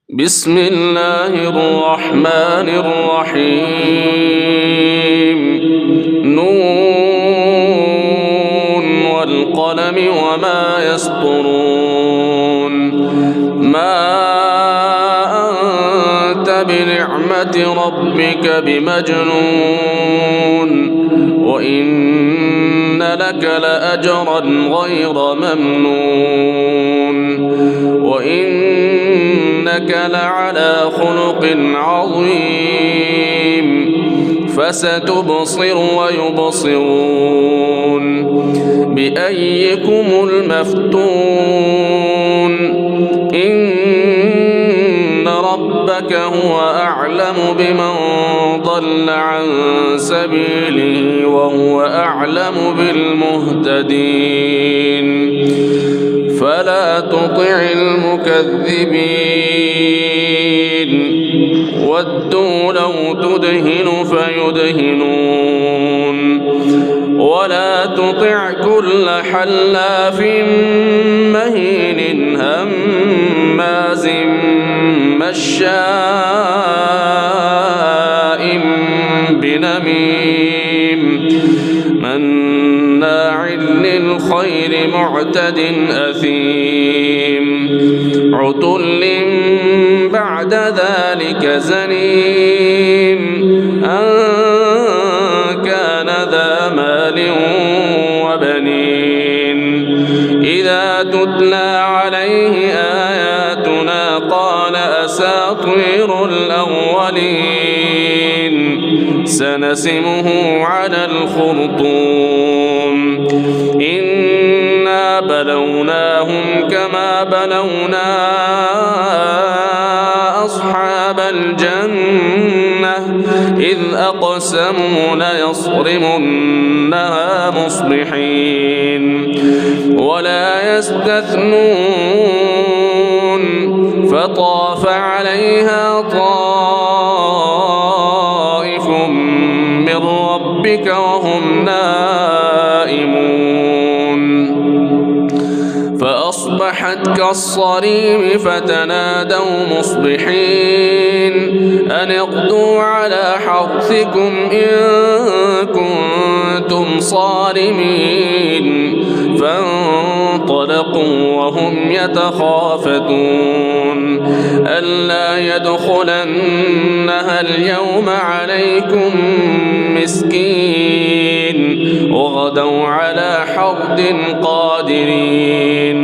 بسم الله الرحمن الرحيم نون والقلم وما يسطرون ما أنت بنعمة ربك بمجنون وإن لك لأجرا غير ممنون وإنك لعلى خلق عظيم فستبصر ويبصرون بأيكم المفتون إن ربك هو أعلم بمن ضل عن سبيله وهو أعلم بالمهتدين فلا تطع المكذبين ودوا لو تدهن فيدهنون ولا تطع كل حلاف مهين هماز مشاء بنميم مناع للخير معتد أثيم عتل بعد ذلك زنيم أن كان ذا مال وبنين إذا تتلى عليه آياتنا قال أساطير الأولين سنسمه على الخرطوم إنا بلوناهم كما بلونا أصحاب الجنة إذ أقسموا ليصرمنها مصبحين ولا يستثنون فطاف عليها طائف من ربك وهم نائمون فأصبحت كالصريم فتنادوا مصبحين أن اغدوا على حرثكم إن كنتم صارمين فانطلقوا وهم يتخافتون ألا يدخلنها اليوم عليكم مسكين وغدوا على حرد قادرين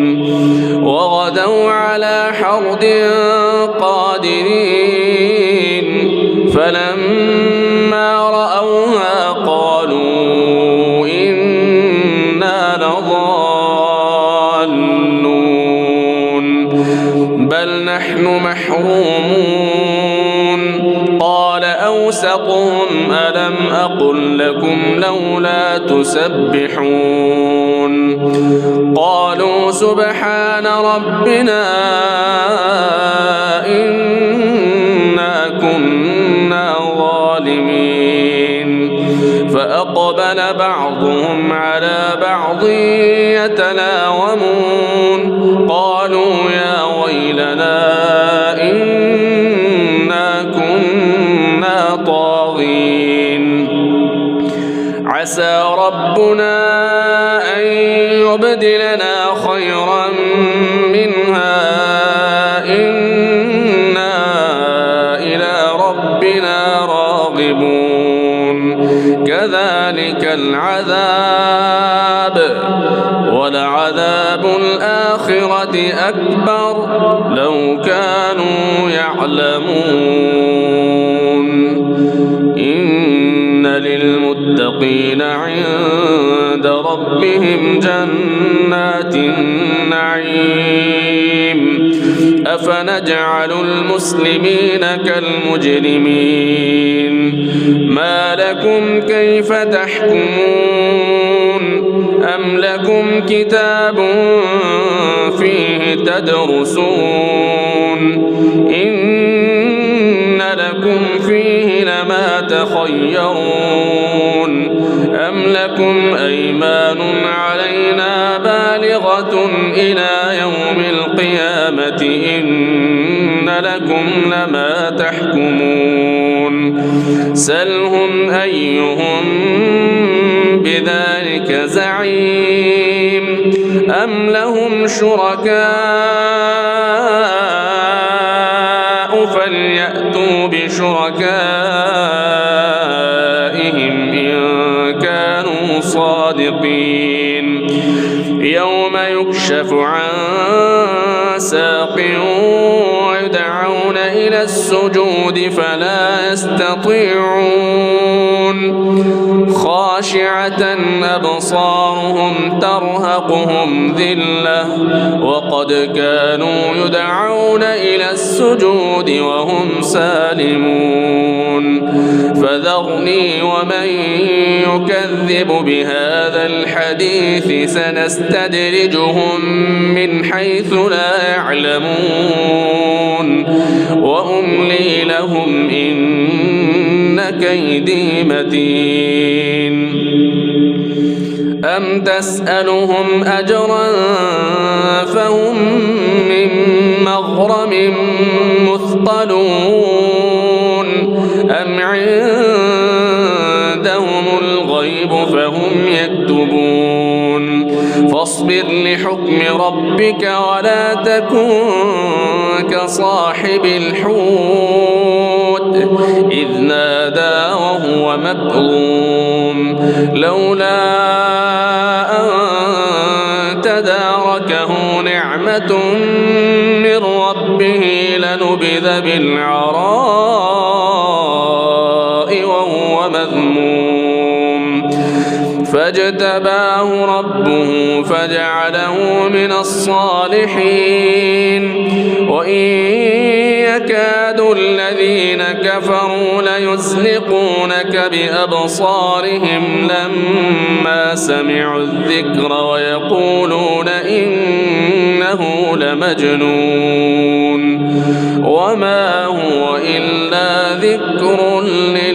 فلما رأوها قالوا إنا لضالون بل نحن محرومون قال أوسطهم ألم أقل لكم لولا تسبحون قالوا سبحان ربنا إنا كنا ظالمين فأقبل بعضهم على بعض يتلاومون قالوا يا ويلنا إنا كنا طاغين عسى ربنا أن يبدلنا خيرا منها إنا إلى ربنا راغبون كذلك العذاب ولعذاب الآخرة أكبر لو كانوا يعلمون إن للمتقين عند ربهم جنات النعيم أفنجعل المسلمين كالمجرمين ما لكم كيف تحكمون أم لكم كتاب فيه تدرسون إن لكم فيه لما تخيرون أم لكم أيمان علينا بالغة إلى يوم القيامة إن لكم إنكم لما تحكمون سلهم أيهم بذلك زعيم أم لهم شركاء فليأتوا بشركائهم إن كانوا صادقين يوم يكشف عن ساق ويدعون إلى السجود فلا يستطيعون خاشعة أبصارهم ترهقهم ذلة وقد كانوا يدعون إلى السجود وهم سالمون فذرني ومن يكذب بهذا الحديث سنستدرجهم من حيث لا يعلمون وأملي لهم إن كيدي متين أم تسألهم أجرا فهم من مغرم مثقلون أم عندهم الغيب فهم يكتبون فاصبر لحكم ربك ولا تكن كصاحب الحوت إذ نادى وهو مكظوم لولا أن تداركه نعمة من ربه لنبذ بالعراء وهو مذموم فاجتباه ربه فجعله من الصالحين وإن يكاد الذين كفروا ليزلقونك بأبصارهم لما سمعوا الذكر ويقولون إنه لمجنون وما هو إلا ذكر للعالمين.